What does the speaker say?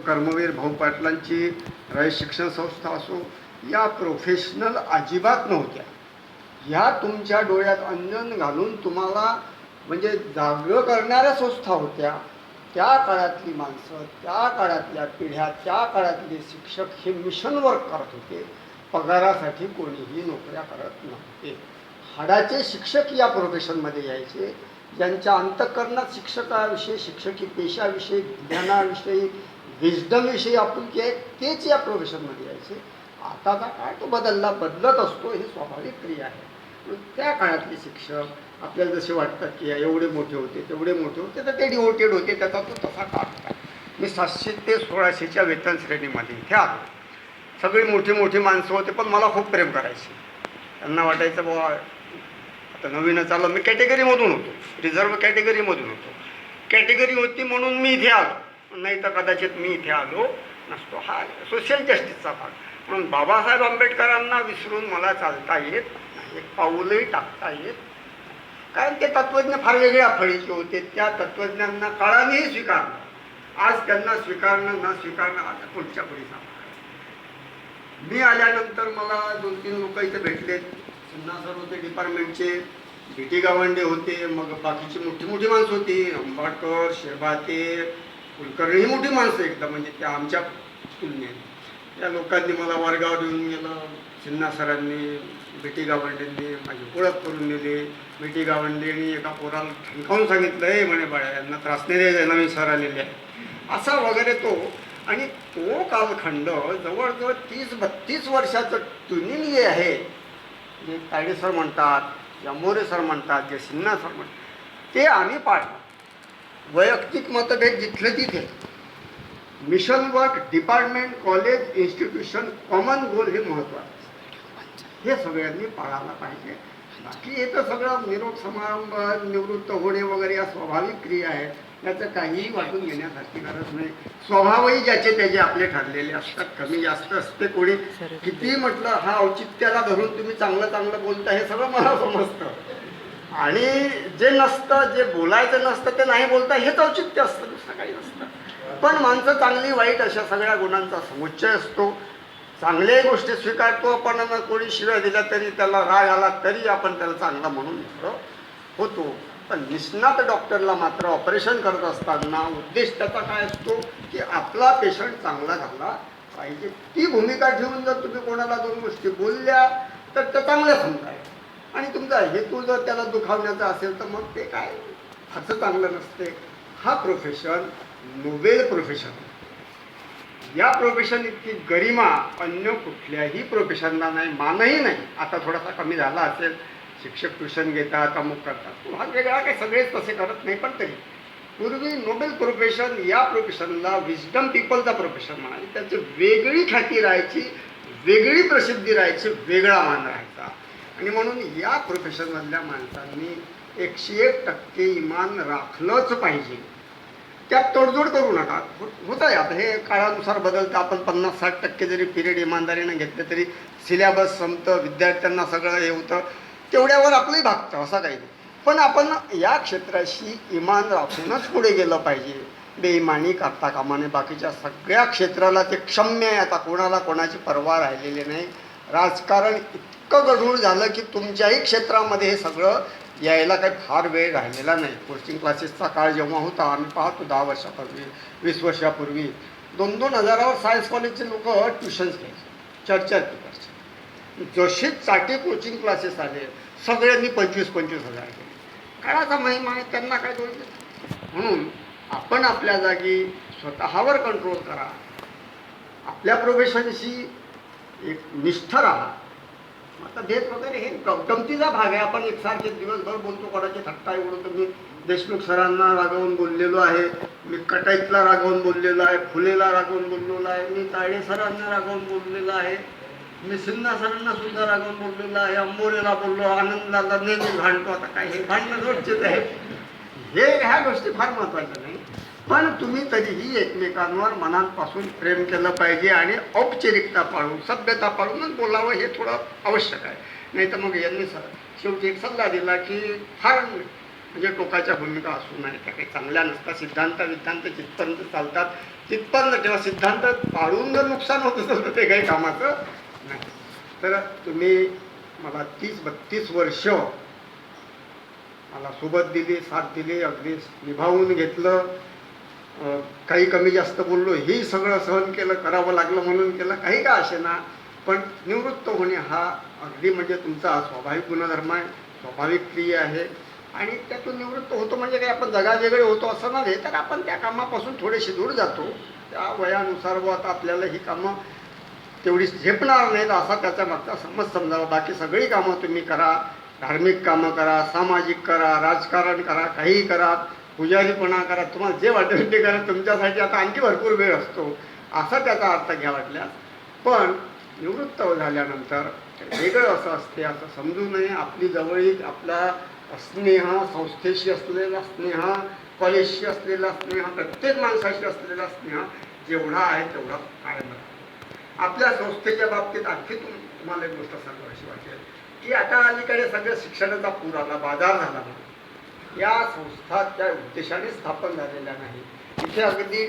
कर्मवीर भाऊ पाटलांची रयत शिक्षण संस्था असो, या प्रोफेशनल अजिबात नव्हत्या. ह्या तुमच्या डोळ्यात अंजन घालून तुम्हाला म्हणजे जागं करणाऱ्या संस्था होत्या. त्या काळातली माणसं, त्या काळातल्या पिढ्या, त्या काळातले शिक्षक हे मिशन वर्क करत होते. पगारासाठी कोणीही नोकऱ्या करत नव्हते. हाडाचे शिक्षक या प्रोफेशनमध्ये यायचे, ज्यांच्या अंतःकरणात शिक्षकाविषयी, शिक्षकी पेशाविषयी, ज्ञानाविषयी, विजडमविषयी आपुलकी आहे, तेच या प्रोफेशनमध्ये यायचे. आताचा काळ तो बदलत असतो, ही स्वाभाविक क्रिया आहे. त्या काळातले शिक्षक आपल्याला जसे वाटतात की एवढे मोठे होते, तेवढे मोठे होते, तर ते डिवोटेड होते, त्याचा तो तसा काळ होता. मी 700 ते 1600च्या वेतन श्रेणीमध्ये इथे आलो. सगळी मोठी मोठी माणसं होते, पण मला खूप प्रेम करायचे. त्यांना वाटायचं बाबा आता नवीनच आलो. मी कॅटेगरीमधून होतो, रिझर्व्ह कॅटेगरीमधून होतो. कॅटेगरी होती म्हणून मी इथे आलो, नाही तर कदाचित मी इथे आलो नसतो. हा सोशल जस्टिसचा भाग. म्हणून बाबासाहेब आंबेडकरांना विसरून मला चालता येत नाही, एक पाऊलही टाकता येत. कारण ते तत्त्वज्ञ फार वेगळ्या फळीचे होते. त्या तत्त्वज्ञांना काळानेही स्वीकारलं. आज त्यांना स्वीकारणं न स्वीकारणं आता पुढच्या पिढीचा. मी आल्यानंतर मला 2-3 लोक इथे भेटलेत. सिन्हा सर होते डिपार्टमेंटचे, डी गावंडे होते, मग बाकीची मोठी मोठी माणसं होती, अंबाडकर, शेरभाते, कुलकर्णी, ही मोठी माणसं एकदम, म्हणजे त्या आमच्या तुलनेत. या लोकांनी मला वर्गावर येऊन गेलं. सिन्हा सरांनी, डी गावंडेंनी माझी ओळख करून दिली. डी गावंडेंनी एका पोराला ठणकावून सांगितलं, हे म्हणे बाळा, यांना त्रास नाही द्यायचा, नवीन सर आलेले आहे, असा वगैरे तो. आणि तो कालखंड जवळजवळ 30-32 वर्षाचं ट्युनिंग जे आहे, जे तायडे सर म्हणतात, जे मोरे सर म्हणतात, जे सिन्हा सर म्हणतात, ते आम्ही पाळलं. वैयक्तिक मतभेद जिथले तिथे, mission work, department, college, institution, common goal हे महत्त्वाचं. हे सगळ्यांनी पाळायला पाहिजे. बाकी हे तर सगळं निरोप समारंभ, निवृत्त होणे वगैरे या स्वाभाविक क्रिया आहेत. त्याचं काहीही वाटून घेण्यासारखी गरज नाही. स्वभावही ज्याचे त्याचे आपले ठरलेले असतात, कमी जास्त असते. कोणी कितीही म्हटलं, हा औचित्याला धरून तुम्ही चांगलं चांगलं बोलता, हे सगळं मला समजतं. आणि जे नसतं, जे बोलायचं नसतं, ते नाही बोलता, हेच औचित्य असतं, दुसरं काही नसतं. पण माणसं चांगली वाईट अशा सगळ्या गुणांचा समुच्चय असतो. चांगल्या गोष्टी स्वीकारतो आपण, कोणी शिव्या दिल्या तरी, त्याला राग आला तरी आपण त्याला चांगला म्हणून होतो. पण निष्णात डॉक्टरला मात्र ऑपरेशन करत असताना उद्देश त्याचा काय असतो की आपला पेशंट चांगला झाला पाहिजे. ती भूमिका ठेवून जर तुम्ही कोणाला 2 गोष्टी बोलल्या तर त्या चांगल्या समजाय, आणि तुमचा हेतू जर त्याला दुखावण्याचा असेल तर मग ते काय असं चांगलं नसते. हा प्रोफेशन नोबेल प्रोफेशन. या प्रोफेशन इतकी गरिमा अन्य कुठल्याही प्रोफेशनला नाही, मानही नाही. आता थोडासा कमी झाला असेल, शिक्षक ट्युशन घेतात, अमुक करतात, हा वेगळा काही सगळेच तसे करत नाही. पण तरी पूर्वी नोबेल प्रोफेशन, या प्रोफेशनला विजडम पीपलचा प्रोफेशन म्हणाले. त्याची वेगळी ख्याती राहायची, वेगळी प्रसिद्धी राहायची, वेगळा मान राहायचा. आणि म्हणून या प्रोफेशनमधल्या माणसांनी 101% इमान राखलंच पाहिजे. त्यात तडजोड करू नका. होत आहे आता हे काळानुसार बदलतं. आपण 50-60% जरी पिरियड इमानदारीनं घेतलं तरी सिलेबस संपतं, विद्यार्थ्यांना सगळं हे होतं, तेवढ्यावर आपलंही भागतं, असं काही नाही. पण आपण या क्षेत्राशी इमान राखूनच पुढे गेलं पाहिजे. बेईमानी करता कामा नये. बाकीच्या सगळ्या क्षेत्राला ते क्षम्य आहे. आता कोणाला कोणाची पर्वा राहिलेली नाही. राजकारण इतकं गढूळ झालं की तुमच्याही क्षेत्रामध्ये हे सगळं यायला काही फार वेळ राहिलेला नाही. कोचिंग क्लासेसचा काळ जेव्हा होता, आम्ही पाहतो 10 वर्षापूर्वी, 20 वर्षापूर्वी 2-2 हजारावर सायन्स कॉलेजचे लोक ट्युशन्स घ्यायचे, 4-4 पेपरचे. जसे चाटे कोचिंग क्लासेस आले, सगळ्यांनी 25-25 हजार केले. काळाचा महिमा आहे, त्यांना काय दोष देत. म्हणून आपण आपल्या जागी स्वतःवर कंट्रोल करा. आपल्या प्रोफेशनशी एक निष्ठ राहा. आता भेद वगैरे हे गमतीचा भाग आहे. आपण एकसारखे दिवसभर बोलतो, कोणाची थट्टा उडवतो. मी देशमुख सरांना रागवून बोललेलो आहे, मी कटाईतला रागवून बोललेलो आहे, फुलेला रागवून बोललेलो आहे, मी तायडे सरांना रागवून बोललेलो आहे, मी सिन्हा सरांना सुद्धा रागवून बोललेलो आहे, अंबोरेला बोललो, आनंदाला नेहमी भांडतो. आता काय हे भांडणं रोजचेच आहे. ह्या गोष्टी फार महत्त्वाच्या नाही. पण तुम्ही तरीही एकमेकांवर मनापासून प्रेम केलं पाहिजे आणि औपचारिकता पाळून, सभ्यता पाळूनच बोलावं, हे थोडं आवश्यक आहे. नाही तर मग यांनी शेवटी एक सल्ला दिला की फार म्हणजे टोकाच्या भूमिका असू नये, त्या काही चांगल्या नसतात. सिद्धांत जिथपर्यंत चालतात तिथपर्यंत ठेवा. सिद्धांत पाळून जर नुकसान होत असेल तर ते काही कामाचं नाही. तर तुम्ही मला 30-32 वर्ष मला सोबत दिली, साथ दिली, अगदी निभावून घेतलं. काही कमी जास्त बोललो, ही सगळं सहन केलं, करावं लागलं म्हणून केलं, काही का असेना. पण निवृत्त होणे हा अगदी म्हणजे तुमचा स्वाभाविक गुणधर्म आहे, स्वाभाविक क्रिया आहे. आणि त्यातून निवृत्त होतो म्हणजे काही आपण जगावेगळे होतो असं नव्हे, तर आपण त्या कामापासून थोडेसे दूर जातो. त्या वयानुसार व आता आपल्याला ही कामं तेवढी झेपणार नाहीत असा त्याचा मागचा समज समजावा. बाकी सगळी कामं तुम्ही करा, धार्मिक कामं करा, सामाजिक करा, राजकारण करा, काहीही करा, पुजारीपणा करा, तुम्हाला जे वाटेल ते करा. तुमच्यासाठी आता आणखी भरपूर वेळ असतो असा त्याचा अर्थ घ्या वाटल्यास. पण निवृत्त झाल्यानंतर वेगळं असं असते असं समजू नये. आपली जवळीक, आपला स्नेह, संस्थेशी असलेला स्नेह, कॉलेजशी असलेला स्नेह, प्रत्येक माणसाशी असलेला स्नेह जेवढा आहे तेवढा कायम राहतो. आपल्या संस्थेच्या बाबतीत आणखी तुम्हाला एक गोष्ट सांगावीशी वाटेल की आता अलीकडे सगळ्या शिक्षणाचा पूर आला, बाजार झाला म्हणून या संस्था त्या उद्देशाने स्थापन झालेल्या नाही. इथे अगदी